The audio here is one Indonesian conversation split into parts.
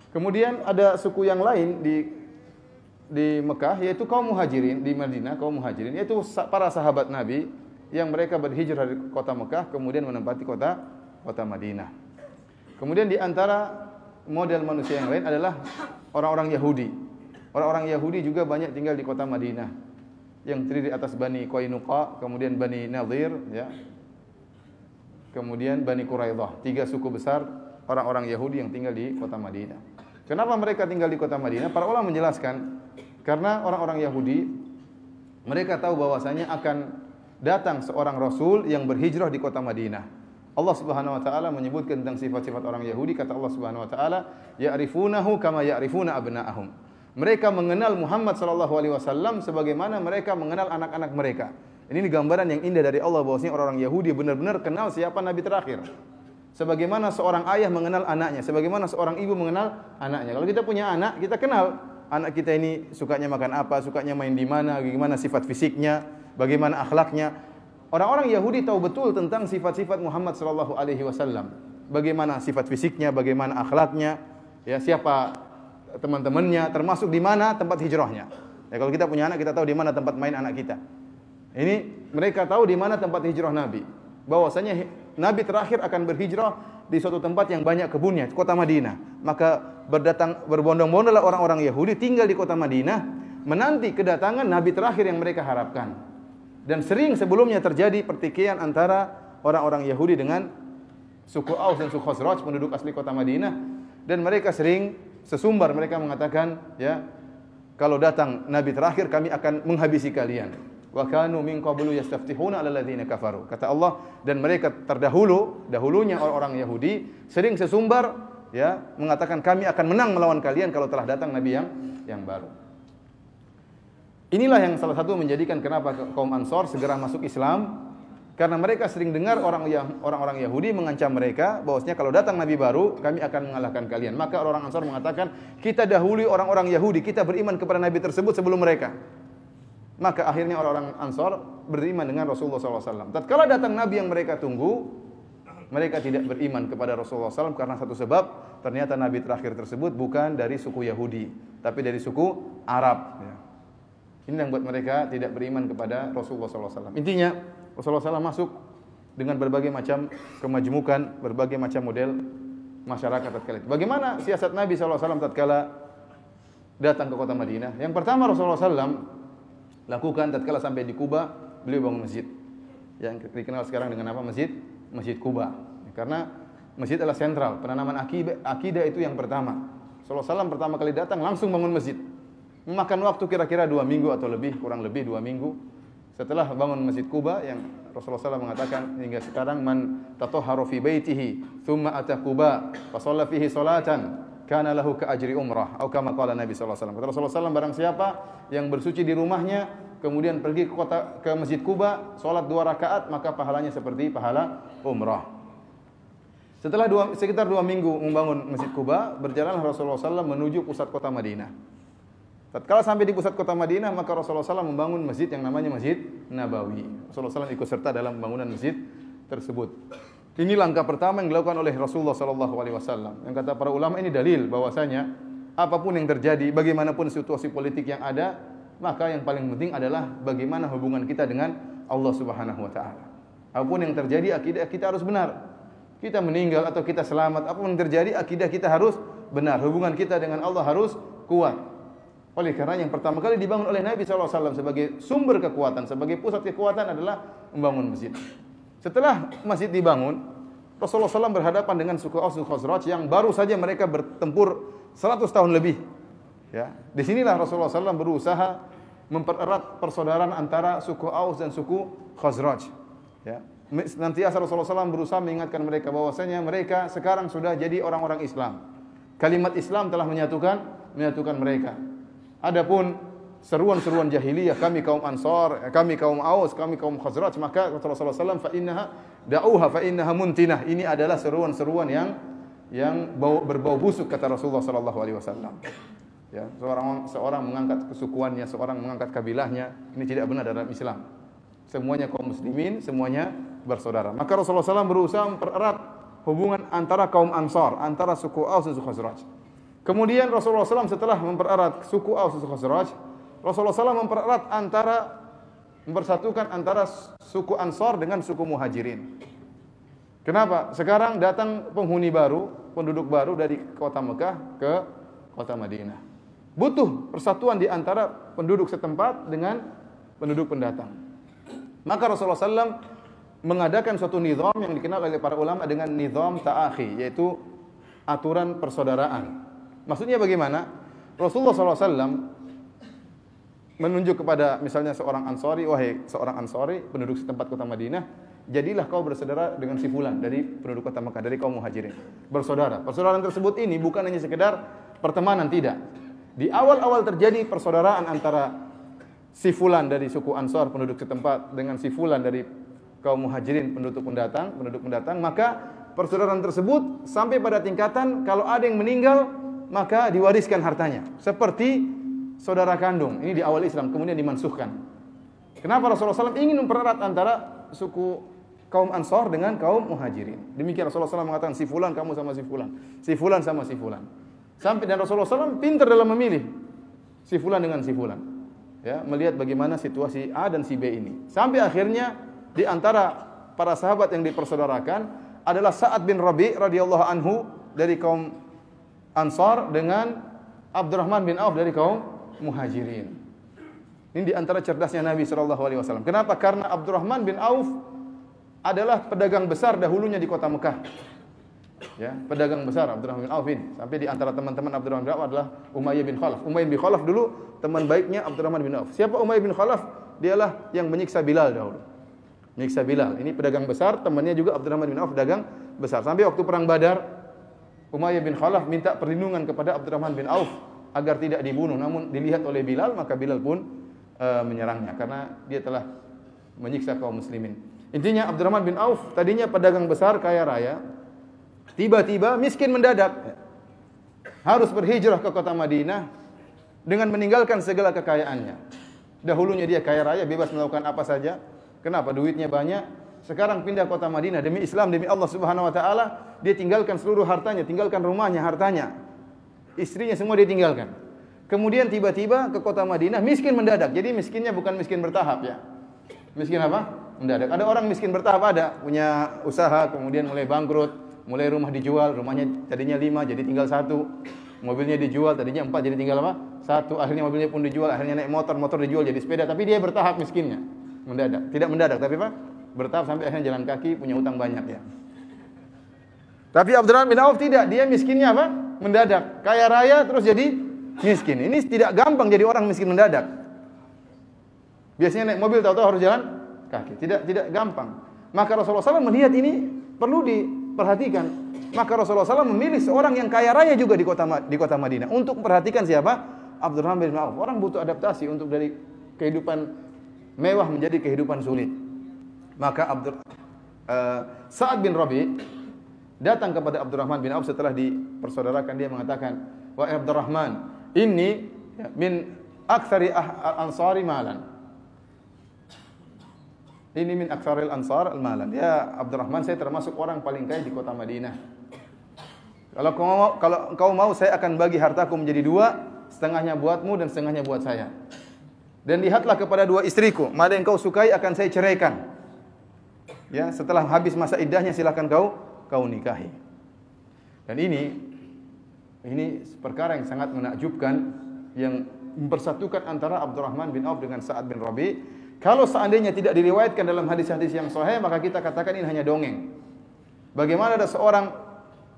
Kemudian ada suku yang lain di Mekah, yaitu kaum Muhajirin, di Madinah kaum Muhajirin, yaitu para sahabat Nabi yang mereka berhijrah dari kota Mekah kemudian menempati kota Madinah. Kemudian di antara model manusia yang lain adalah orang-orang Yahudi. Orang-orang Yahudi juga banyak tinggal di kota Madinah, yang terdiri atas Bani Qainuqa, kemudian Bani Nadir, ya. Kemudian Bani Quraidah, 3 suku besar orang-orang Yahudi yang tinggal di kota Madinah. Kenapa mereka tinggal di kota Madinah? Para ulama menjelaskan, karena orang-orang Yahudi mereka tahu bahwasanya akan datang seorang rasul yang berhijrah di kota Madinah. Allah Subhanahu wa taala menyebutkan tentang sifat-sifat orang Yahudi, kata Allah Subhanahu wa taala, ya'rifunahu kama ya'rifuna abna'ahum. Mereka mengenal Muhammad sallallahu alaihi wasallam sebagaimana mereka mengenal anak-anak mereka. Ini gambaran yang indah dari Allah bahwasanya orang-orang Yahudi benar-benar kenal siapa nabi terakhir. Sebagaimana seorang ayah mengenal anaknya, sebagaimana seorang ibu mengenal anaknya. Kalau kita punya anak, kita kenal anak kita ini sukanya makan apa, sukanya main di mana, bagaimana sifat fisiknya, bagaimana akhlaknya. Orang-orang Yahudi tahu betul tentang sifat-sifat Muhammad sallallahu alaihi wasallam. Bagaimana sifat fisiknya, bagaimana akhlaknya, ya, siapa teman-temannya, termasuk di mana tempat hijrahnya. Ya, kalau kita punya anak, kita tahu di mana tempat main anak kita. Ini mereka tahu di mana tempat hijrah Nabi. Bahwasanya Nabi terakhir akan berhijrah di suatu tempat yang banyak kebunnya, kota Madinah. Maka berbondong-bondonglah orang-orang Yahudi tinggal di kota Madinah, menanti kedatangan Nabi terakhir yang mereka harapkan. Dan sering sebelumnya terjadi pertikaian antara orang-orang Yahudi dengan suku Aus dan suku Khazraj, penduduk asli kota Madinah, dan mereka sering sesumbar, mereka mengatakan, ya, kalau datang Nabi terakhir kami akan menghabisi kalian. Wa kanu min qablu yastaftihuna 'alal ladzina kafaru. Kata Allah, dan mereka dahulunya orang-orang Yahudi sering sesumbar, ya, mengatakan kami akan menang melawan kalian kalau telah datang nabi yang baru. Inilah yang salah satu menjadikan kenapa kaum Ansor segera masuk Islam, karena mereka sering dengar orang-orang Yahudi mengancam mereka bahwasanya kalau datang nabi baru kami akan mengalahkan kalian. Maka orang Ansor mengatakan, kita dahului orang-orang Yahudi, kita beriman kepada nabi tersebut sebelum mereka. Maka akhirnya orang-orang Ansor beriman dengan Rasulullah SAW. Tatkala datang Nabi yang mereka tunggu, mereka tidak beriman kepada Rasulullah SAW karena satu sebab, ternyata Nabi terakhir tersebut bukan dari suku Yahudi, tapi dari suku Arab. Ini yang buat mereka tidak beriman kepada Rasulullah SAW. Intinya, Rasulullah SAW masuk dengan berbagai macam kemajmukan, berbagai macam model masyarakat tatkala itu. Bagaimana siasat Nabi SAW tatkala datang ke kota Madinah? Yang pertama Rasulullah SAW lakukan tatkala sampai di Kuba, beliau bangun masjid yang dikenal sekarang dengan apa? Masjid Kuba. Karena masjid adalah sentral penanaman akidah itu yang pertama. Rasulullah SAW pertama kali datang langsung bangun masjid. Memakan waktu kira-kira 2 minggu atau lebih, kurang lebih 2 minggu. Setelah bangun masjid Kuba yang Rasulullah SAW mengatakan hingga sekarang, man tatahhara fi baitihi thumma ata Quba fa shalla fihi salatan kana lahu ka ajri umrah atau kama qala Nabi sallallahu alaihi wasallam. Kata Rasulullah SAW, barang siapa yang bersuci di rumahnya kemudian pergi ke Masjid Quba, salat 2 rakaat, maka pahalanya seperti pahala umrah. Setelah sekitar 2 minggu membangun Masjid Quba, berjalanlah Rasulullah SAW menuju pusat kota Madinah. Tatkala sampai di pusat kota Madinah, maka Rasulullah SAW membangun masjid yang namanya Masjid Nabawi. Rasulullah SAW ikut serta dalam pembangunan masjid tersebut. Ini langkah pertama yang dilakukan oleh Rasulullah SAW. Yang kata para ulama ini dalil bahwasanya apapun yang terjadi, bagaimanapun situasi politik yang ada, maka yang paling penting adalah bagaimana hubungan kita dengan Allah Subhanahu wa taala. Apapun yang terjadi, akidah kita harus benar. Kita meninggal atau kita selamat, apapun yang terjadi, akidah kita harus benar. Hubungan kita dengan Allah harus kuat. Oleh karena yang pertama kali dibangun oleh Nabi SAW sebagai sumber kekuatan, sebagai pusat kekuatan adalah membangun masjid. Setelah masjid dibangun, Rasulullah SAW berhadapan dengan suku Aus dan Khazraj yang baru saja mereka bertempur 100 tahun lebih. Ya, di sinilah Rasulullah SAW berusaha mempererat persaudaraan antara suku Aus dan suku Khazraj. Ya, nantiasa Rasulullah SAW berusaha mengingatkan mereka bahwasanya mereka sekarang sudah jadi orang-orang Islam. Kalimat Islam telah menyatukan mereka. Adapun seruan-seruan jahiliyah, kami kaum Ansar, kami kaum Aus, kami kaum Khazraj, maka Rasulullah SAW fa innaha da'uha fa innaha muntinah. Ini adalah seruan-seruan yang berbau busuk, kata Rasulullah SAW. Ya, seorang mengangkat kesukuannya, seorang mengangkat kabilahnya, ini tidak benar dalam Islam. Semuanya kaum muslimin, semuanya bersaudara. Maka Rasulullah SAW berusaha mempererat hubungan antara kaum Ansar, antara suku Aus dan suku Khazraj. Kemudian Rasulullah SAW setelah mempererat suku Aus dan Khazraj, Rasulullah SAW mempersatukan antara suku Ansar dengan suku Muhajirin. Kenapa? Sekarang datang penghuni baru, penduduk baru dari kota Mekah ke kota Madinah. Butuh persatuan di antara penduduk setempat dengan penduduk pendatang. Maka Rasulullah SAW mengadakan suatu nizam yang dikenal oleh para ulama dengan nizam ta'akhi, yaitu aturan persaudaraan. Maksudnya bagaimana? Rasulullah SAW menunjuk kepada misalnya seorang Ansari, wahai seorang Ansari, penduduk setempat kota Madinah, jadilah kau bersaudara dengan si fulan dari penduduk kota Mekah, dari kaum Muhajirin. Bersaudara. Persaudaraan tersebut ini bukan hanya sekedar pertemanan, tidak. Di awal-awal terjadi persaudaraan antara si fulan dari suku Ansar, penduduk setempat, dengan si fulan dari kaum Muhajirin, penduduk pendatang, maka persaudaraan tersebut sampai pada tingkatan kalau ada yang meninggal maka diwariskan hartanya seperti saudara kandung. Ini di awal Islam, kemudian dimansuhkan. Kenapa Rasulullah SAW ingin mempererat antara suku kaum Ansar dengan kaum Muhajirin? Demikian Rasulullah SAW mengatakan, si fulan kamu sama si fulan, si fulan sama si fulan. Sampai dan Rasulullah SAW pintar dalam memilih si fulan dengan si fulan, ya, melihat bagaimana situasi A dan si B ini. Sampai akhirnya di antara para sahabat yang dipersaudarakan adalah Sa'ad bin Rabi' radhiyallahu anhu dari kaum Ansar dengan Abdurrahman bin Auf dari kaum Muhajirin. Ini di antara cerdasnya Nabi SAW. Kenapa? Karena Abdurrahman bin Auf adalah pedagang besar dahulunya di kota Mekah. Ya, pedagang besar Abdurrahman bin Auf ini. Sampai di antara teman-teman Abdurrahman bin Auf adalah Umayyah bin Khalaf. Umayyah bin Khalaf dulu teman baiknya Abdurrahman bin Auf. Siapa Umayyah bin Khalaf? Dialah yang menyiksa Bilal dahulu. Menyiksa Bilal. Ini pedagang besar, temannya juga Abdurrahman bin Auf pedagang besar. Sampai waktu perang Badar, Umayyah bin Khalaf minta perlindungan kepada Abdurrahman bin Auf agar tidak dibunuh, namun dilihat oleh Bilal, maka Bilal pun menyerangnya karena dia telah menyiksa kaum muslimin. Intinya Abdurrahman bin Auf tadinya pedagang besar kaya raya, tiba-tiba miskin mendadak. Harus berhijrah ke kota Madinah dengan meninggalkan segala kekayaannya. Dahulunya dia kaya raya, bebas melakukan apa saja. Kenapa? Duitnya banyak. Sekarang pindah kota Madinah demi Islam, demi Allah Subhanahu wa taala, dia tinggalkan seluruh hartanya, tinggalkan rumahnya, hartanya. Istrinya semua dia tinggalkan. Kemudian tiba-tiba ke kota Madinah, miskin mendadak. Jadi miskinnya bukan miskin bertahap, ya. Miskin apa? Mendadak. Ada orang miskin bertahap, ada, punya usaha, kemudian mulai bangkrut, mulai rumah dijual, rumahnya tadinya 5 jadi tinggal 1. Mobilnya dijual, tadinya 4 jadi tinggal apa? 1. Akhirnya mobilnya pun dijual, akhirnya naik motor, motor dijual jadi sepeda, tapi dia bertahap miskinnya. Mendadak. Tidak mendadak, tapi apa? Bertahap sampai akhirnya jalan kaki, punya utang banyak, ya. Tapi Abdurrahman bin Auf tidak, dia miskinnya apa? Mendadak. Kaya raya terus jadi miskin. Ini tidak gampang jadi orang miskin mendadak. Biasanya naik mobil tahu-tahu harus jalan kaki. Tidak gampang. Maka Rasulullah SAW melihat ini perlu diperhatikan. Maka Rasulullah SAW memilih seorang yang kaya raya juga di kota Madinah untuk memperhatikan siapa? Abdurrahman bin Auf. Orang butuh adaptasi untuk dari kehidupan mewah menjadi kehidupan sulit. Maka Sa'ad bin Rabi' datang kepada Abdurrahman bin Auf setelah dipersaudarakan. Dia mengatakan, wahai Abdurrahman, ini min aktsari al-ansari malan. Ini min aktsaril ansar al-malan. Ya Abdurrahman, saya termasuk orang paling kaya di kota Madinah. Kalau kau mau, saya akan bagi hartaku menjadi 2, setengahnya buatmu dan setengahnya buat saya. Dan lihatlah kepada 2 istriku, mana yang kau sukai akan saya ceraikan. Ya, setelah habis masa iddahnya silakan kau nikahi. Dan ini perkara yang sangat menakjubkan yang mempersatukan antara Abdurrahman bin Auf dengan Sa'ad bin Rabi'. Kalau seandainya tidak diriwayatkan dalam hadis-hadis yang sahih, maka kita katakan ini hanya dongeng. Bagaimana ada seorang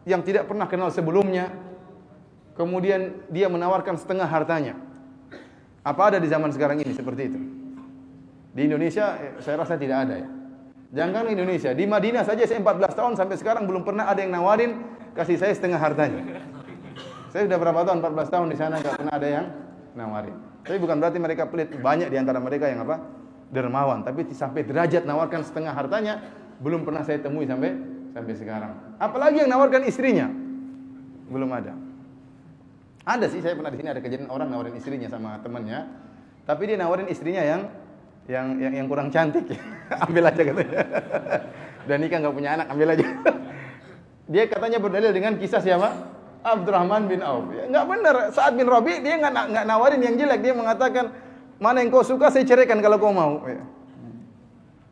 yang tidak pernah kenal sebelumnya, kemudian dia menawarkan setengah hartanya. Apa ada di zaman sekarang ini seperti itu? Di Indonesia saya rasa tidak ada, ya. Jangan Indonesia, di Madinah saja saya 14 tahun sampai sekarang belum pernah ada yang nawarin kasih saya setengah hartanya. Saya sudah berapa tahun, 14 tahun di sana, enggak pernah ada yang nawarin. Tapi bukan berarti mereka pelit, banyak di antara mereka yang apa? Dermawan, tapi sampai derajat nawarkan setengah hartanya belum pernah saya temui sampai sekarang. Apalagi yang nawarkan istrinya. Belum ada. Ada sih, saya pernah di sini ada kejadian orang nawarin istrinya sama temannya, tapi dia nawarin istrinya yang kurang cantik. Ambil aja katanya. Dan nikah enggak punya anak, ambil aja. Dia katanya berdalil dengan kisah siapa? Abdurrahman bin Auf. Ya, enggak benar. Sa'ad bin Rabi dia enggak nawarin yang jelek, dia mengatakan mana yang kau suka saya ceraikan kalau kau mau. Ya.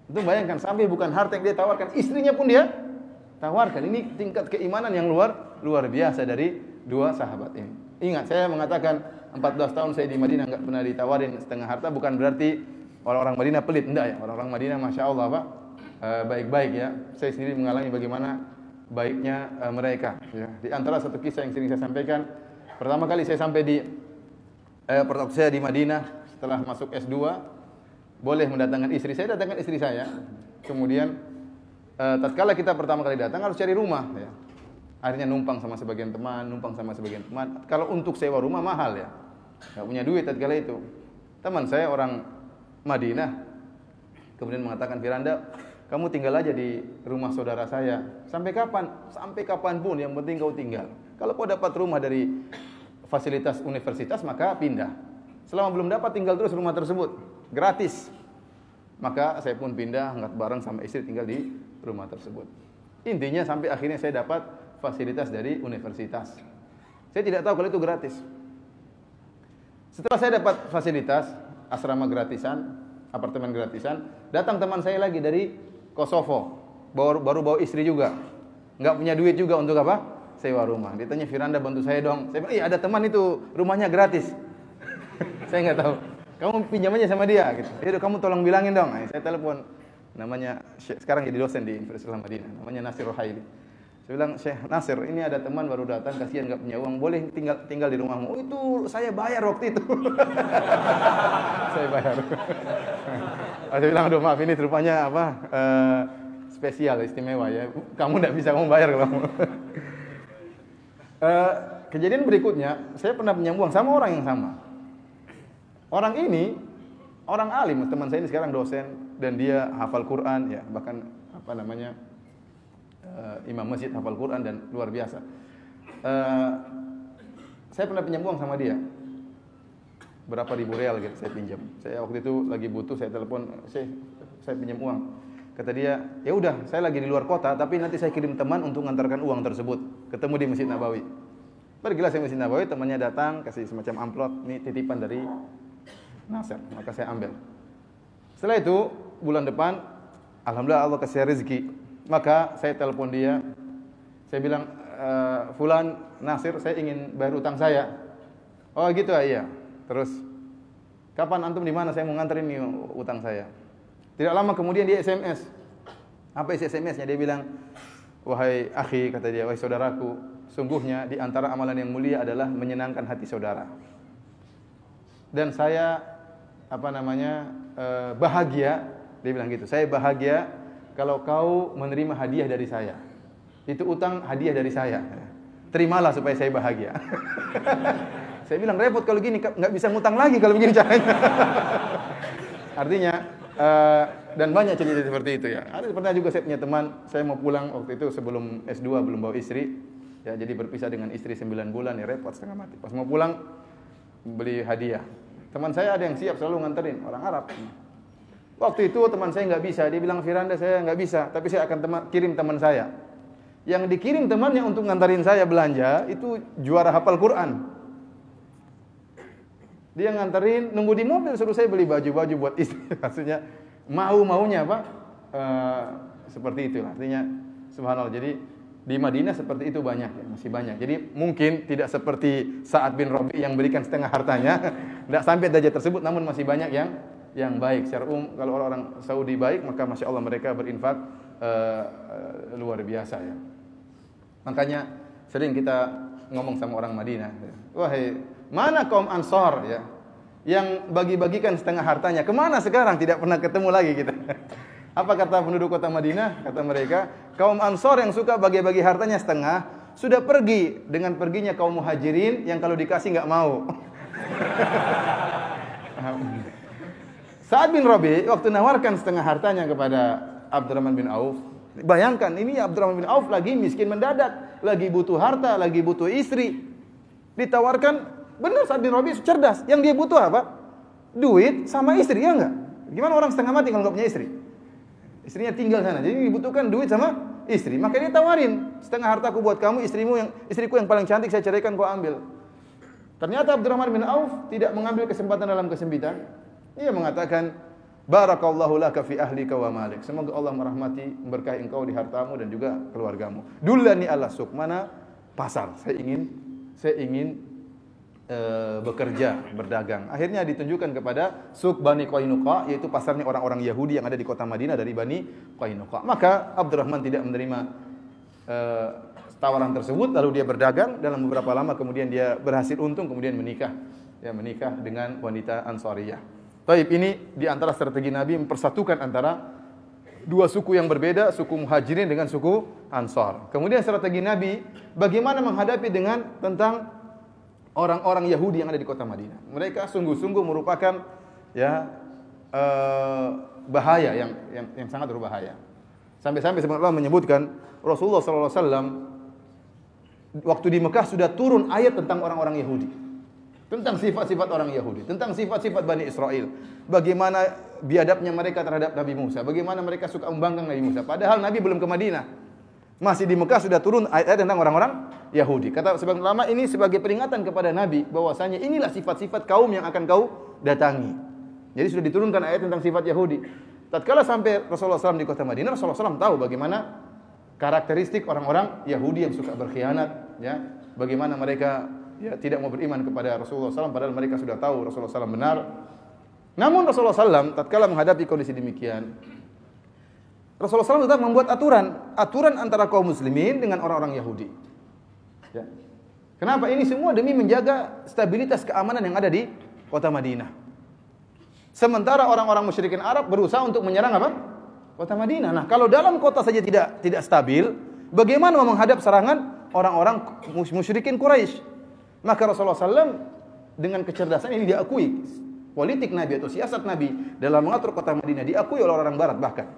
Itu bayangkan, sampai bukan harta yang dia tawarkan, istrinya pun dia tawarkan. Ini tingkat keimanan yang luar biasa dari dua sahabat ini. Ingat, saya mengatakan 14 tahun saya di Madinah enggak pernah ditawarin setengah harta, bukan berarti orang-orang Madinah pelit, enggak ya. Orang-orang Madinah Masya Allah Pak, baik-baik ya. Saya sendiri mengalami bagaimana baiknya mereka. Ya. Di antara satu kisah yang sering saya sampaikan, pertama kali saya sampai di pertama saya di Madinah setelah masuk S2, boleh mendatangkan istri. Saya datangkan istri saya. Kemudian tatkala kita pertama kali datang harus cari rumah. Ya. Akhirnya numpang sama sebagian teman. Kalau untuk sewa rumah mahal ya, nggak punya duit tatkala itu. Teman saya orang Madinah kemudian mengatakan, Firanda, kamu tinggal aja di rumah saudara saya. Sampai kapan? Sampai kapanpun, yang penting kau tinggal. Kalau kau dapat rumah dari fasilitas universitas, maka pindah. Selama belum dapat, tinggal terus rumah tersebut. Gratis. Maka saya pun pindah, angkat barang sama istri, tinggal di rumah tersebut. Intinya sampai akhirnya saya dapat fasilitas dari universitas. Saya tidak tahu kalau itu gratis. Setelah saya dapat fasilitas, asrama gratisan, apartemen gratisan, datang teman saya lagi dari Kosovo, baru bawa istri juga, nggak punya duit juga untuk apa? Sewa rumah. Dia tanya, Firanda bantu saya dong. Saya bilang, iya ada teman itu rumahnya gratis. Saya nggak tahu. Kamu pinjam aja sama dia. Gitu. Yaudah kamu tolong bilangin dong. Nah, saya telepon, namanya sekarang jadi dosen di Universitas Madinah, namanya Nasir Rohaili. Saya bilang, Syekh Nasir, ini ada teman baru datang, kasihan nggak punya uang, boleh tinggal di rumahmu? Oh itu saya bayar waktu itu. Saya bayar. Saya bilang, aduh maaf ini rupanya apa spesial, istimewa ya. Kamu nggak bisa, kamu bayar kalau kamu. Kejadian berikutnya, saya pernah pinjam uang sama orang yang sama. Orang ini orang alim, teman saya ini sekarang dosen dan dia hafal Quran ya, bahkan apa namanya imam masjid, hafal Quran dan luar biasa. Saya pernah pinjam uang sama dia. Berapa ribu real gitu saya pinjam. Saya waktu itu lagi butuh, saya telepon, saya pinjam uang. Kata dia, ya udah, saya lagi di luar kota, tapi nanti saya kirim teman untuk mengantarkan uang tersebut. Ketemu di Masjid Nabawi. Pergilah saya Masjid Nabawi, temannya datang, kasih semacam amplop, ini titipan dari Nasir, maka saya ambil. Setelah itu, bulan depan, alhamdulillah Allah kasih rezeki. Maka saya telepon dia, saya bilang, Fulan, Nasir, saya ingin bayar utang saya. Oh gitu ya, iya. Terus, kapan antum di mana? Saya mau nganterin nih utang saya. Tidak lama kemudian dia SMS. Apa isi SMS-nya? Dia bilang, wahai akhi, kata dia, wahai saudaraku, sungguhnya di antara amalan yang mulia adalah menyenangkan hati saudara. Dan saya, bahagia, dia bilang gitu, saya bahagia kalau kau menerima hadiah dari saya. Itu utang hadiah dari saya. Terimalah supaya saya bahagia. Saya bilang repot kalau gini, nggak bisa ngutang lagi kalau begini caranya. Artinya, dan banyak cerita seperti itu ya. Ada pernah juga saya punya teman, saya mau pulang waktu itu sebelum S2, belum bawa istri. Ya, jadi berpisah dengan istri 9 bulan, ya repot setengah mati. Pas mau pulang, beli hadiah. Teman saya ada yang siap selalu nganterin, orang Arab. Waktu itu teman saya nggak bisa, dia bilang, Firanda saya nggak bisa, tapi saya akan kirim teman saya. Yang dikirim temannya untuk nganterin saya belanja, itu juara hafal Quran. Dia nganterin, nunggu di mobil, suruh saya beli baju-baju buat istri. Maksudnya mau-maunya Pak, seperti itu. Artinya subhanallah. Jadi di Madinah seperti itu banyak ya, masih banyak. Jadi mungkin tidak seperti Sa'ad bin Rabi yang berikan setengah hartanya, tidak sampai derajat tersebut, namun masih banyak yang baik. Secara kalau orang Saudi baik, maka masya Allah mereka berinfak luar biasa ya. Makanya sering kita ngomong sama orang Madinah, wahai mana kaum Ansor ya, yang bagi-bagikan setengah hartanya, kemana sekarang? Tidak pernah ketemu lagi kita. Apa kata penduduk kota Madinah? Kata mereka, kaum Ansor yang suka bagi-bagi hartanya setengah, sudah pergi dengan perginya kaum Muhajirin yang kalau dikasih nggak mau. Sa'ad bin Rabi waktu nawarkan setengah hartanya kepada Abdurrahman bin Auf, bayangkan ini Abdurrahman bin Auf lagi miskin mendadak, lagi butuh harta, lagi butuh istri, ditawarkan. Benar, Sa'ad bin Rabi cerdas. Yang dia butuh apa? Duit sama istri, ya enggak? Gimana orang setengah mati kalau enggak punya istri? Istrinya tinggal sana. Jadi dibutuhkan duit sama istri, maka dia tawarin, setengah hartaku buat kamu, istriku yang paling cantik saya ceraikan, kau ambil. Ternyata Abdurrahman bin Auf tidak mengambil kesempatan dalam kesempitan. Ia mengatakan, barakallahu laka fi ahlika wa malik. Semoga Allah merahmati, memberkahi engkau di hartamu dan juga keluargamu. Dullani ala suq, mana pasar. Saya ingin bekerja, berdagang. Akhirnya ditunjukkan kepada Suq Bani Qainuqa, yaitu pasarnya orang-orang Yahudi yang ada di kota Madinah dari Bani Qainuqa. Maka Abdurrahman tidak menerima tawaran tersebut, lalu dia berdagang. Dalam beberapa lama kemudian dia berhasil untung, kemudian menikah. Ya, menikah dengan wanita Ansariyah. Taib, ini di antara strategi Nabi mempersatukan antara dua suku yang berbeda, suku Muhajirin dengan suku Ansar. Kemudian strategi Nabi bagaimana menghadapi dengan tentang orang-orang Yahudi yang ada di kota Madinah. Mereka sungguh-sungguh merupakan bahaya yang sangat berbahaya. Sampai-sampai sebenarnya Allah menyebutkan Rasulullah sallallahu alaihi wasallam waktu di Mekah sudah turun ayat tentang orang-orang Yahudi. Tentang sifat-sifat orang Yahudi, tentang sifat-sifat Bani Israel. Bagaimana biadabnya mereka terhadap Nabi Musa, bagaimana mereka suka membangkang Nabi Musa. Padahal Nabi belum ke Madinah. Masih di Mekah sudah turun ayat-ayat tentang orang-orang Yahudi. Kata sebagian ulama ini sebagai peringatan kepada Nabi bahwasanya inilah sifat-sifat kaum yang akan kau datangi. Jadi sudah diturunkan ayat tentang sifat Yahudi. Tatkala sampai Rasulullah SAW di kota Madinah, Rasulullah SAW tahu bagaimana karakteristik orang-orang Yahudi yang suka berkhianat, ya. Bagaimana mereka tidak mau beriman kepada Rasulullah SAW padahal mereka sudah tahu Rasulullah SAW benar. Namun Rasulullah SAW tatkala menghadapi kondisi demikian, Rasulullah SAW tetap membuat aturan antara kaum muslimin dengan orang-orang Yahudi. Ya. Kenapa? Ini semua demi menjaga stabilitas keamanan yang ada di kota Madinah. Sementara orang-orang musyrikin Arab berusaha untuk menyerang apa? Kota Madinah. Nah, kalau dalam kota saja tidak stabil, bagaimana menghadap serangan orang-orang musyrikin Quraisy? Maka Rasulullah SAW dengan kecerdasan ini diakui. Politik Nabi atau siasat Nabi dalam mengatur kota Madinah diakui oleh orang Barat bahkan.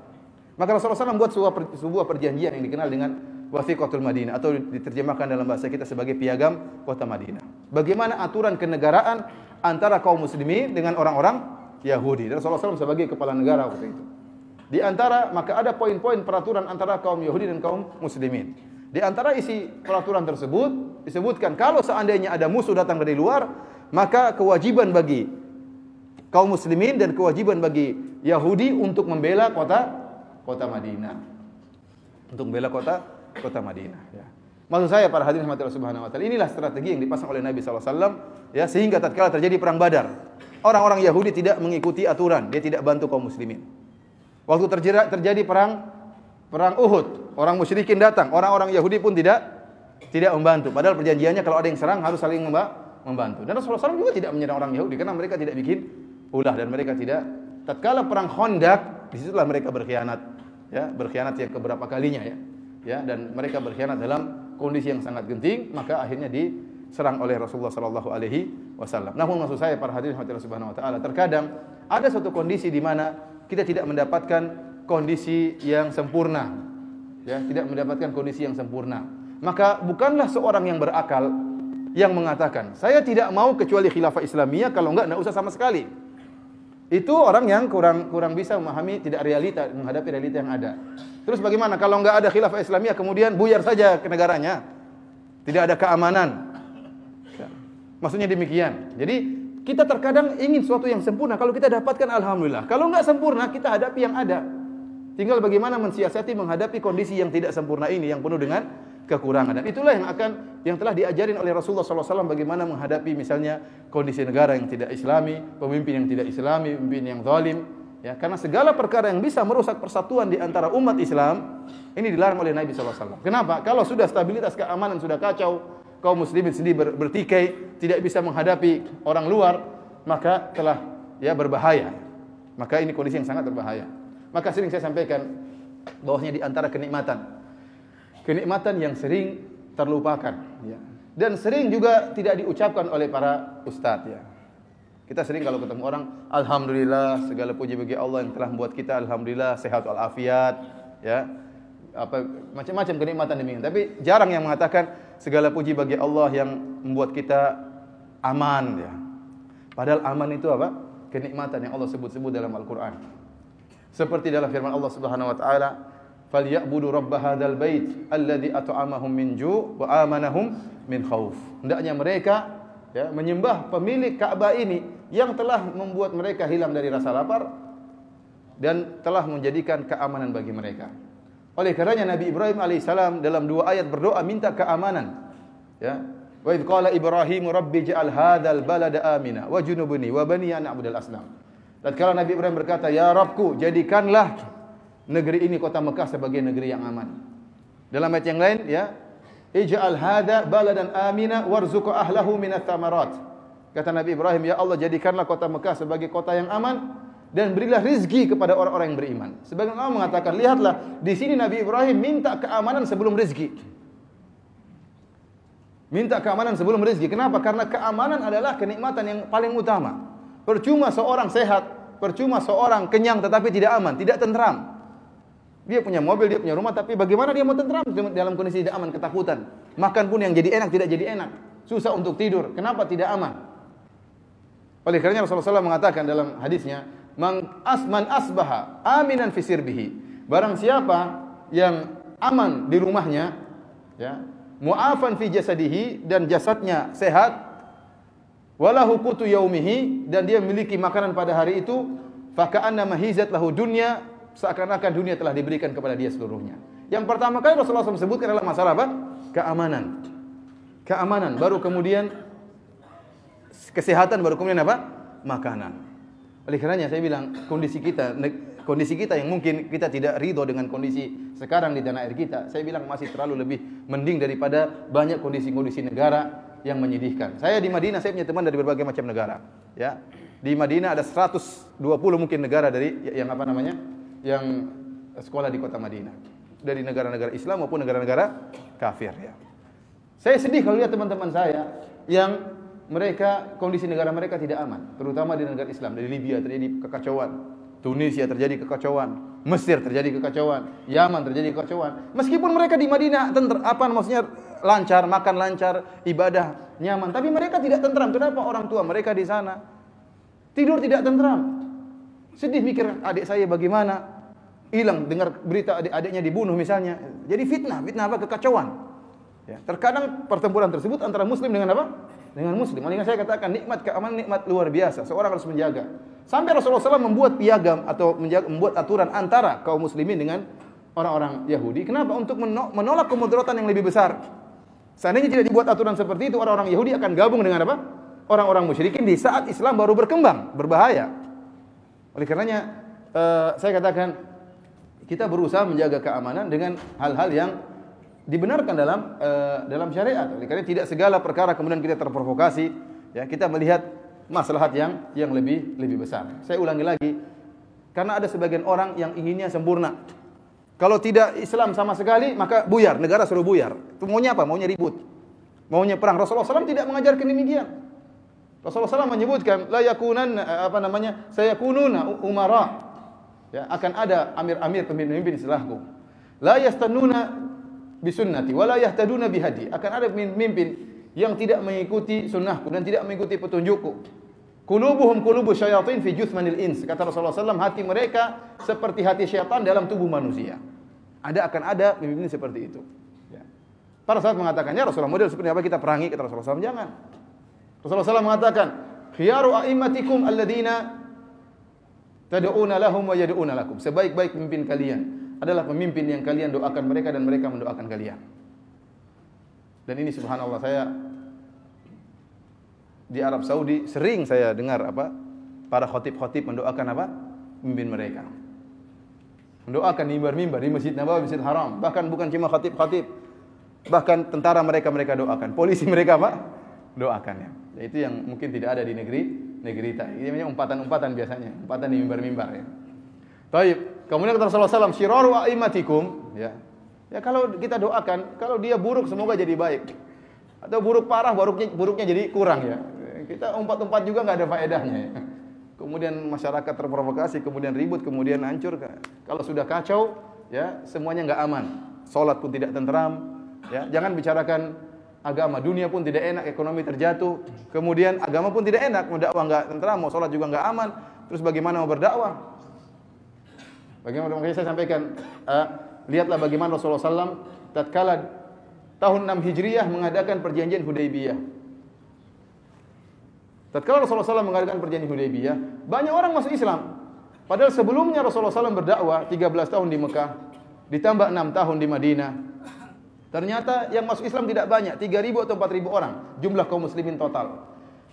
Maka Rasulullah SAW membuat sebuah perjanjian yang dikenal dengan Wathiqatul Madinah atau diterjemahkan dalam bahasa kita sebagai piagam kota Madinah. Bagaimana aturan kenegaraan antara kaum muslimin dengan orang-orang Yahudi. Dan Rasulullah SAW sebagai kepala negara waktu itu. Di antara maka ada poin-poin peraturan antara kaum Yahudi dan kaum muslimin. Di antara isi peraturan tersebut disebutkan kalau seandainya ada musuh datang dari luar, maka kewajiban bagi kaum muslimin dan kewajiban bagi Yahudi untuk membela kota Madinah. Untuk membela kota Madinah, ya. Maksud saya para hadirin rahmatillah subhanahu wa taala, inilah strategi yang dipasang oleh Nabi sallallahu alaihi wasallam, ya, sehingga tatkala terjadi perang Badar, orang-orang Yahudi tidak mengikuti aturan, dia tidak bantu kaum muslimin. Waktu terjadi perang Uhud, orang musyrikin datang, orang-orang Yahudi pun tidak membantu. Padahal perjanjiannya kalau ada yang serang harus saling membantu. Dan Rasulullah SAW juga tidak menyerang orang Yahudi karena mereka tidak bikin ulah dan mereka tidak. Tatkala perang Khandaq, disitulah mereka berkhianat, ya, berkhianat yang keberapa kalinya, ya, dan mereka berkhianat dalam kondisi yang sangat genting, maka akhirnya diserang oleh Rasulullah sallallahu alaihi wasallam. Namun maksud saya para hadirin rahmatillah subhanahu wa taala, terkadang ada suatu kondisi di mana kita tidak mendapatkan kondisi yang sempurna, ya, tidak mendapatkan kondisi yang sempurna. Maka bukanlah seorang yang berakal yang mengatakan, saya tidak mau kecuali khilafah Islamiyah, kalau enggak usah sama sekali. Itu orang yang kurang bisa memahami menghadapi realita yang ada. Terus bagaimana kalau enggak ada khilafah Islamiyah kemudian buyar saja ke negaranya? Tidak ada keamanan. Ya. Maksudnya demikian. Jadi kita terkadang ingin sesuatu yang sempurna. Kalau kita dapatkan alhamdulillah. Kalau enggak sempurna kita hadapi yang ada. Tinggal bagaimana mensiasati menghadapi kondisi yang tidak sempurna ini yang penuh dengan kekurangan. Dan itulah yang telah diajarin oleh Rasulullah SAW bagaimana menghadapi misalnya kondisi negara yang tidak Islami, pemimpin yang tidak Islami, pemimpin yang zalim. Ya, karena segala perkara yang bisa merusak persatuan di antara umat Islam ini dilarang oleh Nabi SAW. Kenapa? Kalau sudah stabilitas keamanan sudah kacau, kaum muslimin sendiri bertikai, tidak bisa menghadapi orang luar, maka telah berbahaya. Maka ini kondisi yang sangat berbahaya. Maka sering saya sampaikan bahwasanya di antara kenikmatan yang sering terlupakan, ya, dan sering juga tidak diucapkan oleh para ustadz, ya. Kita sering kalau ketemu orang, alhamdulillah, segala puji bagi Allah yang telah membuat kita alhamdulillah sehat walafiat, ya. Macam-macam kenikmatan demikian. Tapi jarang yang mengatakan segala puji bagi Allah yang membuat kita aman, ya. Padahal aman itu apa? Kenikmatan yang Allah sebut-sebut dalam Al-Qur'an. Seperti dalam firman Allah Subhanahu wa taala, falyabudu rabb hadzal bait alladzi at'amahum min ju' wa amanahum min khauf. Hendaknya mereka menyembah pemilik Ka'bah ini yang telah membuat mereka hilang dari rasa lapar dan telah menjadikan keamanan bagi mereka. Oleh karenanya Nabi Ibrahim alaihissalam dalam 2 ayat berdoa minta keamanan. Ya. Wa idz qala Ibrahim rabbi ij'al hadzal balada amina wajnubni wa bani an na'budal asnam. Tatkala Nabi Ibrahim berkata, "Ya Rabbku, jadikanlah negeri ini kota Mekah sebagai negeri yang aman." Dalam ayat yang lain, ij'al hadza baladan amina warzuq ahlahu minats tsamarat. Kata Nabi Ibrahim, "Ya Allah, jadikanlah kota Mekah sebagai kota yang aman dan berilah rizki kepada orang-orang yang beriman." Sebagian ulama mengatakan, lihatlah, di sini Nabi Ibrahim minta keamanan sebelum rizki. Minta keamanan sebelum rizki. Kenapa? Karena keamanan adalah kenikmatan yang paling utama. Percuma seorang sehat, percuma seorang kenyang tetapi tidak aman, tidak tentram. Dia punya mobil, dia punya rumah, tapi bagaimana dia mau tentram dalam kondisi tidak aman, ketakutan. Makan pun yang jadi enak tidak jadi enak. Susah untuk tidur. Kenapa tidak aman? Oleh karenanya Rasulullah SAW mengatakan dalam hadisnya, Man asbaha aminan fi sirbihi. Barang siapa yang aman di rumahnya, mu'afan fi jasadihi, dan jasadnya sehat, walahu qutu yaumihi, dan dia memiliki makanan pada hari itu, faka'anna mahizat lahu dunya, seakan-akan dunia telah diberikan kepada dia seluruhnya. Yang pertama kali Rasulullah SAW sebutkan adalah masalah apa? Keamanan. Keamanan, baru kemudian kesehatan, baru kemudian apa? Makanan. Oleh karenanya saya bilang, kondisi kita yang mungkin kita tidak ridho dengan kondisi sekarang di tanah air kita, saya bilang masih terlalu lebih mending daripada banyak kondisi-kondisi negara yang menyedihkan. Saya di Madinah, saya punya teman dari berbagai macam negara. Ya, di Madinah ada 120 mungkin negara dari yang sekolah di kota Madinah, dari negara-negara Islam maupun negara-negara kafir. Ya, saya sedih kalau lihat teman-teman saya yang mereka kondisi negara mereka tidak aman, terutama di negara Islam. Dari Libya terjadi kekacauan, Tunisia terjadi kekacauan, Mesir terjadi kekacauan, Yaman terjadi kekacauan. Meskipun mereka di Madinah lancar, makan lancar, ibadah nyaman, tapi mereka tidak tentram. Kenapa? Orang tua mereka di sana tidur tidak tentram. Sedih mikir adik saya bagaimana, hilang dengar berita adik-adiknya dibunuh misalnya. Jadi fitnah apa? Kekacauan. Ya, terkadang pertempuran tersebut antara muslim dengan apa? Dengan muslim. Makanya saya katakan nikmat keamanan nikmat luar biasa. Seorang harus menjaga. Sampai Rasulullah SAW membuat piagam atau membuat aturan antara kaum muslimin dengan orang-orang Yahudi. Kenapa? Untuk menolak kemudaratan yang lebih besar. Seandainya tidak dibuat aturan seperti itu, orang-orang Yahudi akan gabung dengan apa? Orang-orang musyrikin di saat Islam baru berkembang, berbahaya. Oleh karenanya, saya katakan kita berusaha menjaga keamanan dengan hal-hal yang dibenarkan dalam syariat. Oleh karena tidak segala perkara kemudian kita terprovokasi. Ya, kita melihat maslahat yang lebih besar. Saya ulangi lagi, karena ada sebagian orang yang inginnya sempurna. Kalau tidak Islam sama sekali, maka buyar, negara suruh buyar. Itu maunya apa? Maunya ribut, maunya perang. Rasulullah SAW tidak mengajarkan demikian. Rasulullah SAW menyebutkan, la yakunan sayakununa umara. Ya, akan ada amir-amir, pemimpin setelahku. La yastannuna bisunnati wa la yahtaduna bihadi. Akan ada pemimpin yang tidak mengikuti sunnahku dan tidak mengikuti petunjukku. Qulubuhum qulubu syayatin fi juthmanil ins. Kata Rasulullah SAW, hati mereka seperti hati syaitan dalam tubuh manusia. Akan ada pemimpin seperti itu. Ya. Para sahabat mengatakan, ya Rasulullah, model seperti apa kita perangi? Kata Rasulullah SAW, jangan. Rasulullah SAW mengatakan, khiyaru a'immatikum alladhina tad'una lahum wa yad'una lakum. Sebaik-baik pemimpin kalian adalah pemimpin yang kalian doakan mereka dan mereka mendoakan kalian. Dan ini subhanallah, saya di Arab Saudi sering saya dengar para khatib-khatib mendoakan pemimpin mereka. Mendoakan di mimbar-mimbar di Masjid Nabawi, Masjid Haram. Bahkan bukan cuma khatib-khatib, bahkan tentara mereka doakan, polisi mereka doakan ya. Itu yang mungkin tidak ada di negeri kita. Ini namanya umpatan-umpatan biasanya, umpatan di mimbar-mimbar ya. Baik, kemudian kata Rasulullah SAW, syiraru a'immatikum, ya. Ya kalau kita doakan, kalau dia buruk semoga jadi baik. Atau buruk parah, buruknya jadi kurang ya. Kita umpat-umpat juga enggak ada faedahnya ya. Kemudian masyarakat terprovokasi, kemudian ribut, kemudian hancur. Kalau sudah kacau, ya semuanya enggak aman. Salat pun tidak tentram, ya. Jangan bicarakan agama, dunia pun tidak enak, ekonomi terjatuh. Kemudian agama pun tidak enak, mau dakwah enggak tentram, mau salat juga enggak aman. Terus bagaimana mau berdakwah? Bagaimana makanya saya sampaikan Lihatlah bagaimana Rasulullah SAW tatkala tahun 6 Hijriah mengadakan perjanjian Hudaybiyah. Tatkala Rasulullah SAW mengadakan perjanjian Hudaybiyah, banyak orang masuk Islam. Padahal sebelumnya Rasulullah SAW berdakwah 13 tahun di Mekah, ditambah 6 tahun di Madinah. Ternyata yang masuk Islam tidak banyak, 3.000 atau 4.000 orang jumlah kaum muslimin total.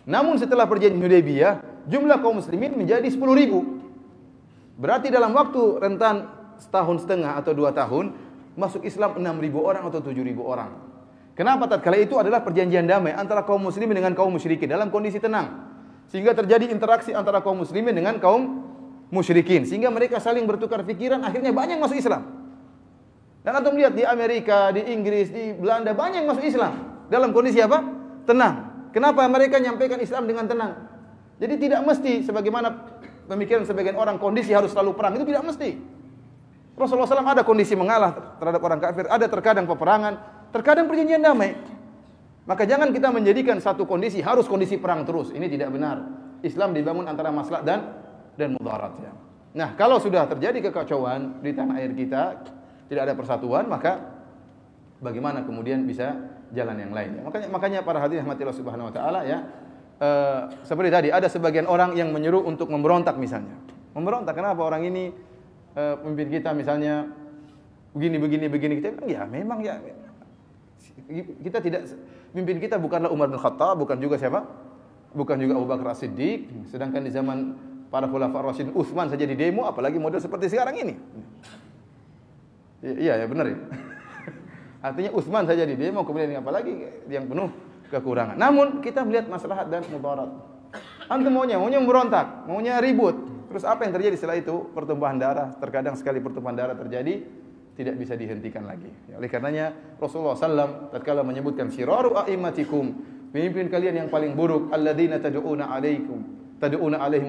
Namun setelah perjanjian Hudaybiyah, jumlah kaum muslimin menjadi 10.000. Berarti dalam waktu rentan setahun setengah atau 2 tahun, masuk Islam 6.000 orang atau 7.000 orang. Kenapa? Tatkala itu adalah perjanjian damai antara kaum muslimin dengan kaum musyrikin dalam kondisi tenang. Sehingga terjadi interaksi antara kaum muslimin dengan kaum musyrikin. Sehingga mereka saling bertukar pikiran, akhirnya banyak masuk Islam. Dan antum lihat di Amerika, di Inggris, di Belanda, banyak masuk Islam. Dalam kondisi apa? Tenang. Kenapa mereka nyampaikan Islam dengan tenang? Jadi tidak mesti sebagaimana pemikiran sebagian orang kondisi harus selalu perang, itu tidak mesti. Rasulullah SAW ada kondisi mengalah terhadap orang kafir, ada terkadang peperangan, terkadang perjanjian damai. Maka jangan kita menjadikan satu kondisi harus kondisi perang terus. Ini tidak benar. Islam dibangun antara maslahat dan mudarat. Ya. Nah, kalau sudah terjadi kekacauan di tanah air kita, tidak ada persatuan, maka bagaimana kemudian bisa jalan yang lain? Makanya para hadirin rahmatillah subhanahu wa taala ya. Seperti tadi ada sebagian orang yang menyuruh untuk memberontak misalnya. Memberontak kenapa orang ini pemimpin kita misalnya begini kita bilang ya memang ya kita tidak pemimpin kita bukanlah Umar bin Khattab, bukan juga siapa? Bukan juga Abu Bakar As-Siddiq, sedangkan di zaman para khulafa Rasyidin Utsman saja di demo apalagi model seperti sekarang ini. Iya ya benar ya. Artinya Utsman saja di demo kemudian apalagi yang penuh kekurangan. Namun kita melihat maslahat dan mudarat. Antum maunya memberontak, maunya ribut. Terus apa yang terjadi setelah itu? Pertumpahan darah. Terkadang sekali pertumpahan darah terjadi tidak bisa dihentikan lagi. Ya, oleh karenanya Rasulullah SAW tatkala menyebutkan syiraru a'immatikum, pemimpin kalian yang paling buruk, alladzina tad'una alaihim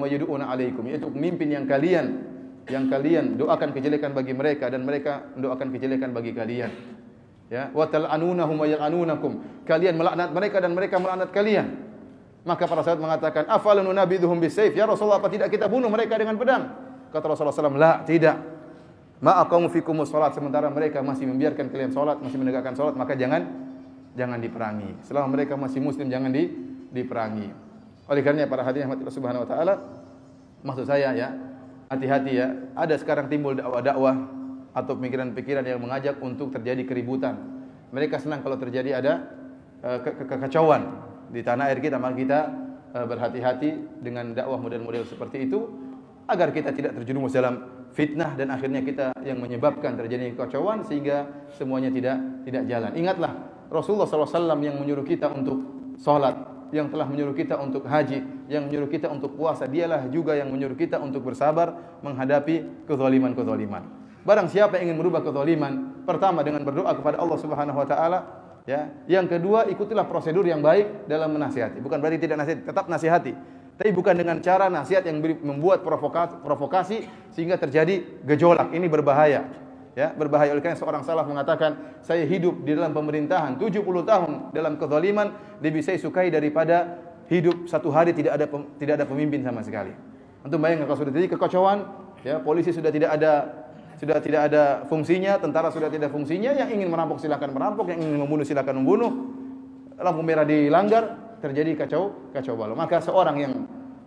wa yad'una alaikum, yaitu pemimpin yang kalian doakan kejelekan bagi mereka dan mereka mendoakan kejelekan bagi kalian. Ya, wa tal'anunahum wa yal'anunakum. Kalian melaknat mereka dan mereka melaknat kalian. Maka para sahabat mengatakan, "Afalanu nabidhum bisayf?" Ya Rasulullah, apa tidak kita bunuh mereka dengan pedang? Kata Rasulullah SAW, "La, tidak. Ma aqamu fikumus salat, sementara mereka masih membiarkan kalian salat, masih menegakkan salat, maka jangan diperangi. Selama mereka masih muslim jangan diperangi." Oleh karenanya para hadirin rahmatillah subhanahu wa taala, maksud saya ya, hati-hati ya. Ada sekarang timbul dakwah atau pemikiran-pikiran yang mengajak untuk terjadi keributan. Mereka senang kalau terjadi ada kekacauan di tanah air kita, maka kita berhati-hati dengan dakwah model-model seperti itu agar kita tidak terjerumus dalam fitnah dan akhirnya kita yang menyebabkan terjadinya kekacauan sehingga semuanya tidak jalan. Ingatlah Rasulullah SAW yang menyuruh kita untuk salat, yang telah menyuruh kita untuk haji, yang menyuruh kita untuk puasa, dialah juga yang menyuruh kita untuk bersabar menghadapi kezaliman-kezaliman. Barang siapa yang ingin merubah kezaliman, pertama dengan berdoa kepada Allah Subhanahu wa taala, ya. Yang kedua, ikutilah prosedur yang baik dalam menasihati. Bukan berarti tidak nasihati, tetap nasihati. Tapi bukan dengan cara nasihat yang membuat provokasi sehingga terjadi gejolak. Ini berbahaya. Ya, berbahaya. Oleh karena seorang salaf mengatakan, saya hidup di dalam pemerintahan 70 tahun dalam kezaliman lebih saya sukai daripada hidup satu hari tidak ada pemimpin sama sekali. Antum bayangkan kalau sudah terjadi kekacauan, ya, polisi sudah tidak ada fungsinya, tentara sudah tidak fungsinya, yang ingin merampok silakan merampok, yang ingin membunuh silakan membunuh. Lampu merah dilanggar, terjadi kacau balau. Maka seorang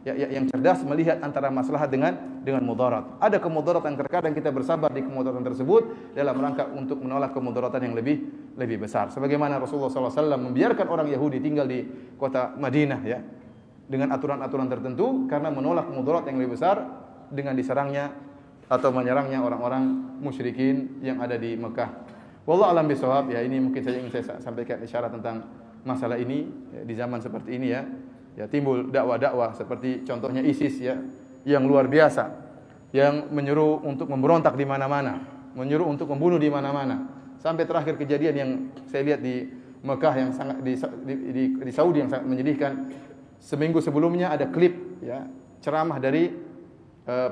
yang cerdas melihat antara maslahat dengan mudarat. Ada kemudaratan, terkadang kita bersabar di kemudaratan tersebut dalam rangka untuk menolak kemudaratan yang lebih besar. Sebagaimana Rasulullah SAW membiarkan orang Yahudi tinggal di kota Madinah ya, dengan aturan-aturan tertentu karena menolak mudarat yang lebih besar dengan diserangnya atau menyerangnya orang-orang musyrikin yang ada di Mekah. Wallahu a'lam bishawab. Ya, ini mungkin saja yang saya sampaikan isyarat tentang masalah ini ya, di zaman seperti ini ya. Ya, timbul dakwah-dakwah seperti contohnya ISIS ya, yang luar biasa, yang menyuruh untuk memberontak di mana-mana, menyuruh untuk membunuh di mana-mana. Sampai terakhir kejadian yang saya lihat di Mekah yang sangat di Saudi yang sangat menyedihkan. Seminggu sebelumnya ada klip ya, ceramah dari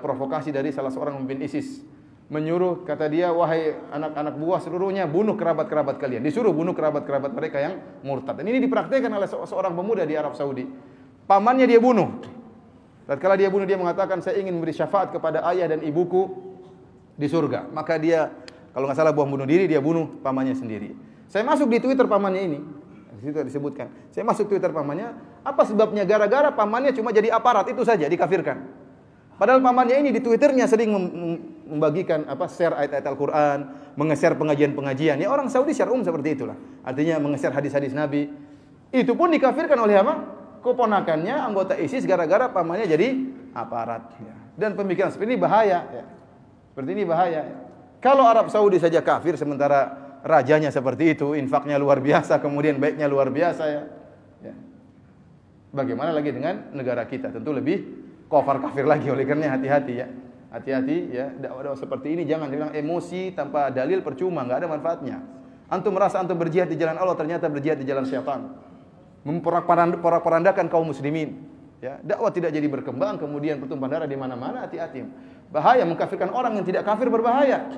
provokasi dari salah seorang pemimpin ISIS, menyuruh, kata dia, wahai anak-anak buah seluruhnya, bunuh kerabat-kerabat kalian. Disuruh bunuh kerabat-kerabat mereka yang murtad. Dan ini dipraktikkan oleh seorang pemuda di Arab Saudi. Pamannya dia bunuh. Tatkala dia bunuh, dia mengatakan, saya ingin memberi syafaat kepada ayah dan ibuku di surga. Maka dia Kalau nggak salah bom bunuh diri, dia bunuh pamannya sendiri. Saya masuk di Twitter pamannya ini. Di situ disebutkan. Saya masuk Twitter pamannya, apa sebabnya? Gara-gara pamannya cuma jadi aparat, itu saja dikafirkan. Padahal pamannya ini di Twitternya sering membagikan share ayat-ayat Al-Qur'an, menge-share pengajian-pengajian. Ya orang Saudi secara umum seperti itulah. Artinya menge-share hadis-hadis Nabi. Itu pun dikafirkan oleh apa? Keponakannya anggota ISIS gara-gara pamannya jadi aparat. Ya. Dan pemikiran seperti ini bahaya. Ya. Seperti ini bahaya. Ya. Kalau Arab Saudi saja kafir, sementara rajanya seperti itu, infaknya luar biasa, kemudian baiknya luar biasa ya. Ya. Bagaimana lagi dengan negara kita? Tentu lebih kafir lagi. Oleh karena hati-hati ya. Hati-hati ya. Dakwah seperti ini jangan bilang emosi tanpa dalil percuma, enggak ada manfaatnya. Antum merasa antum berjihad di jalan Allah, ternyata berjihad di jalan syaitan. Memporak-porandakan kaum muslimin. Ya, dakwah tidak jadi berkembang, kemudian pertumpahan darah di mana-mana, hati-hati. Bahaya mengkafirkan orang yang tidak kafir, berbahaya.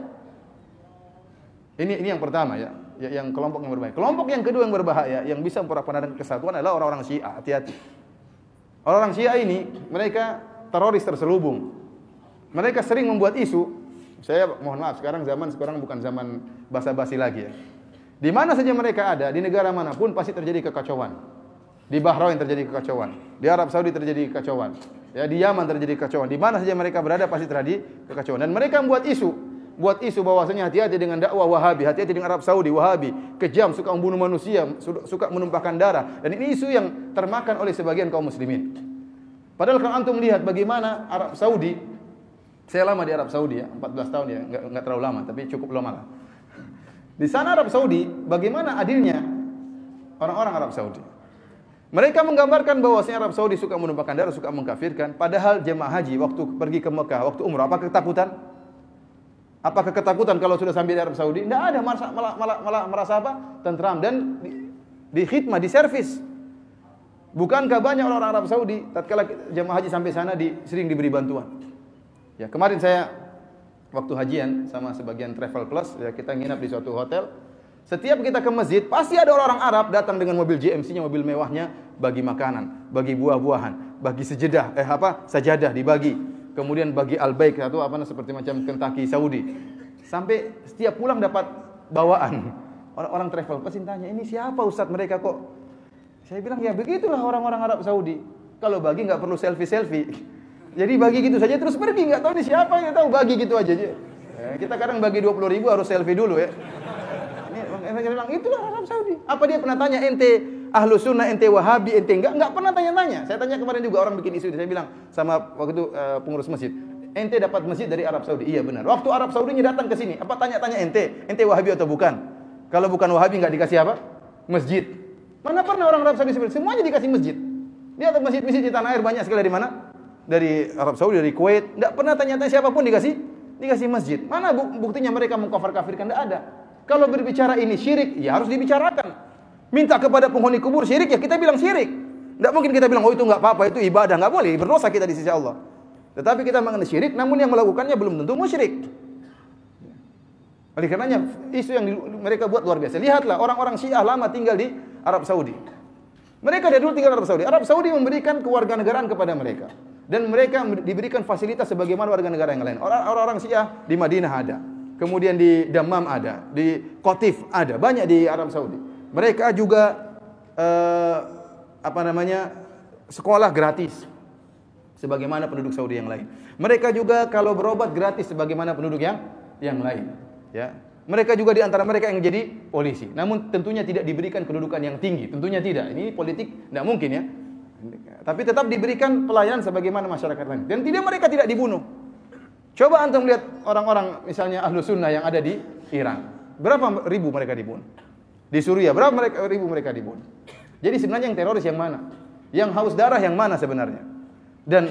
Ini yang pertama ya, yang kelompok yang berbahaya. Kelompok yang kedua yang berbahaya, yang bisa memporak-porandakan kesatuan adalah orang-orang Syiah. Hati-hati. Orang-orang Syiah ini mereka teroris terselubung. Mereka sering membuat isu. Saya mohon maaf, sekarang bukan zaman basa-basi lagi ya. Di mana saja mereka ada, di negara manapun pasti terjadi kekacauan. Di Bahrain terjadi kekacauan, di Arab Saudi terjadi kekacauan, ya di Yaman terjadi kekacauan. Di mana saja mereka berada pasti terjadi kekacauan. Dan mereka membuat isu bahwasanya hati-hati dengan dakwah Wahabi, hati-hati dengan Arab Saudi, Wahabi, kejam, suka membunuh manusia, suka menumpahkan darah. Dan ini isu yang termakan oleh sebagian kaum muslimin. Padahal kalau antum lihat bagaimana Arab Saudi, saya lama di Arab Saudi ya, 14 tahun ya, enggak terlalu lama, tapi cukup lama lah. Di sana Arab Saudi, bagaimana adilnya orang-orang Arab Saudi? Mereka menggambarkan bahwasanya Arab Saudi suka menumpahkan darah, suka mengkafirkan. Padahal jemaah haji waktu pergi ke Mekah, waktu umrah, apa ketakutan? Apakah ketakutan kalau sudah sampai di Arab Saudi? Tidak ada, malah merasa apa? Tentram dan di khidmah, di servis. Bukankah banyak orang Arab Saudi tatkala jemaah haji sampai sana sering diberi bantuan? Ya, kemarin saya waktu hajian sama sebagian travel plus, ya kita nginap di suatu hotel. Setiap kita ke masjid, pasti ada orang Arab datang dengan mobil GMC-nya, mobil mewahnya, bagi makanan, bagi buah-buahan, bagi sajadah dibagi. Kemudian bagi al-baik atau seperti macam Kentucky Saudi. Sampai setiap pulang dapat bawaan. Orang-orang travel pasti tanya, ini siapa Ustaz mereka kok? Saya bilang, ya begitulah orang-orang Arab Saudi. Kalau bagi enggak perlu selfie-selfie. Jadi bagi gitu saja terus pergi, enggak tahu ini siapa, enggak tahu, bagi gitu aja. Kita kadang bagi 20.000 harus selfie dulu ya. Ini bilang itulah Arab Saudi. Apa dia pernah tanya ente Ahlus Sunnah, ente Wahabi, ente enggak pernah tanya-tanya. Saya tanya kemarin juga orang bikin isu, saya bilang sama waktu itu pengurus masjid, ente dapat masjid dari Arab Saudi. Iya benar. Waktu Arab Saudinya datang ke sini, apa tanya-tanya ente Wahabi atau bukan? Kalau bukan Wahabi enggak dikasih apa? Masjid. Mana pernah orang Arab Saudi seperti semuanya dikasih masjid. Dia ada masjid-masjid di tanah air banyak sekali. Dari mana? Dari Arab Saudi, dari Kuwait. Enggak pernah tanya-tanya siapapun dikasih masjid. Mana buktinya mereka mengkafir-kafirkan? Enggak ada. Kalau berbicara ini syirik, ya harus dibicarakan. Minta kepada penghuni kubur syirik, ya kita bilang syirik. Tidak mungkin kita bilang, oh itu enggak apa-apa, itu ibadah. Enggak boleh, berdosa kita di sisi Allah. Tetapi kita mengenai syirik, namun yang melakukannya belum tentu musyrik. Oleh karenanya, isu yang mereka buat luar biasa. Lihatlah, orang-orang Syiah lama tinggal di Arab Saudi. Mereka dari dulu tinggal di Arab Saudi. Arab Saudi memberikan kewarganegaraan kepada mereka. Dan mereka diberikan fasilitas sebagaimana warga negara yang lain. Orang-orang Syiah di Madinah ada. Kemudian di Dammam ada, di Qatif ada, banyak di Arab Saudi. Mereka juga sekolah gratis sebagaimana penduduk Saudi yang lain. Mereka juga kalau berobat gratis sebagaimana penduduk yang lain, ya. Mereka juga di antara mereka yang jadi polisi. Namun tentunya tidak diberikan kedudukan yang tinggi, tentunya tidak. Ini politik tidak mungkin ya. Tapi tetap diberikan pelayanan sebagaimana masyarakat lain. Dan mereka tidak dibunuh. Coba antum lihat orang-orang misalnya Ahlus Sunnah yang ada di Iran. Berapa ribu mereka dibunuh? Di Suriah berapa ribu mereka dibunuh? Jadi sebenarnya yang teroris yang mana? Yang haus darah yang mana sebenarnya? Dan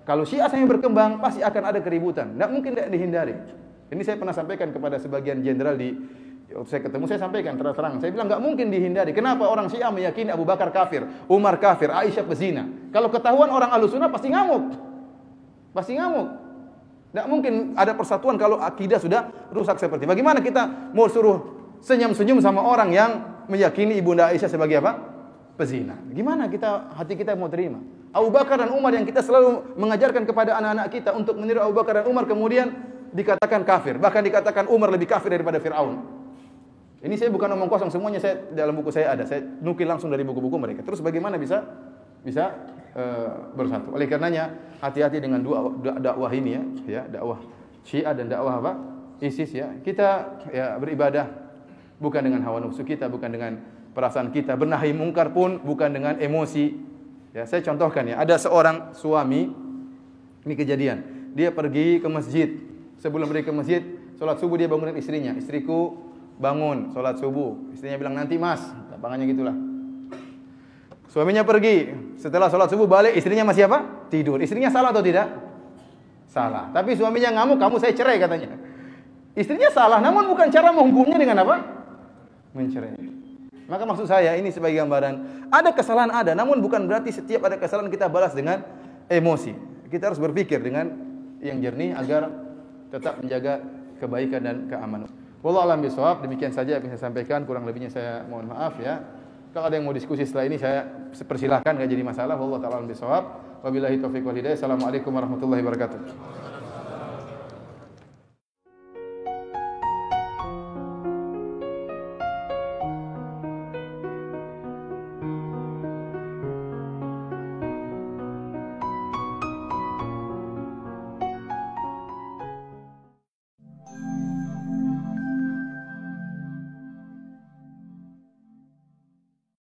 kalau Syiah yang berkembang pasti akan ada keributan. Tidak mungkin tidak dihindari. Ini saya pernah sampaikan kepada sebagian jenderal waktu saya ketemu, saya sampaikan terang-terang. Saya bilang enggak mungkin dihindari. Kenapa orang Syiah meyakini Abu Bakar kafir, Umar kafir, Aisyah pezina? Kalau ketahuan orang Ahlus Sunnah pasti ngamuk. Pasti ngamuk. Tidak mungkin ada persatuan kalau akidah sudah rusak seperti. Bagaimana kita mau suruh senyum-senyum sama orang yang meyakini Ibunda Aisyah sebagai apa? Pezina. Gimana hati kita mau terima? Abu Bakar dan Umar yang kita selalu mengajarkan kepada anak-anak kita untuk meniru Abu Bakar dan Umar, kemudian dikatakan kafir. Bahkan dikatakan Umar lebih kafir daripada Fir'aun. Ini saya bukan omong kosong, semuanya saya dalam buku saya ada. Saya nukil langsung dari buku-buku mereka. Terus bagaimana bisa bersatu? Oleh karenanya hati-hati dengan dakwah ini ya, dakwah Syiah dan dakwah apa? ISIS ya. Kita ya beribadah bukan dengan hawa nafsu kita, bukan dengan perasaan kita. Bernahi mungkar pun bukan dengan emosi. Ya, saya contohkan ya, ada seorang suami, ini kejadian. Dia pergi ke masjid. Sebelum pergi ke masjid, salat subuh dia bangunin istrinya. Istriku bangun salat subuh. Istrinya bilang, "Nanti Mas." Gampangnya gitulah. Suaminya pergi. Setelah salat subuh balik, istrinya masih apa? Tidur. Istrinya salah atau tidak? Salah. Tapi suaminya ngamuk, "Kamu saya cerai," katanya. Istrinya salah, namun bukan cara menghukumnya dengan apa? Mencerai. Maka maksud saya ini sebagai gambaran, ada kesalahan ada, namun bukan berarti setiap ada kesalahan kita balas dengan emosi. Kita harus berpikir dengan yang jernih agar tetap menjaga kebaikan dan keamanan. Wallahu a'lam bishawab. Demikian saja yang bisa saya sampaikan, kurang lebihnya saya mohon maaf ya. Kalau ada yang mau diskusi setelah ini saya persilahkan, enggak jadi masalah. Wallahu ta'ala a'lam bishawab. Wabillahi taufiq wal hidayah. Assalamualaikum warahmatullahi wabarakatuh.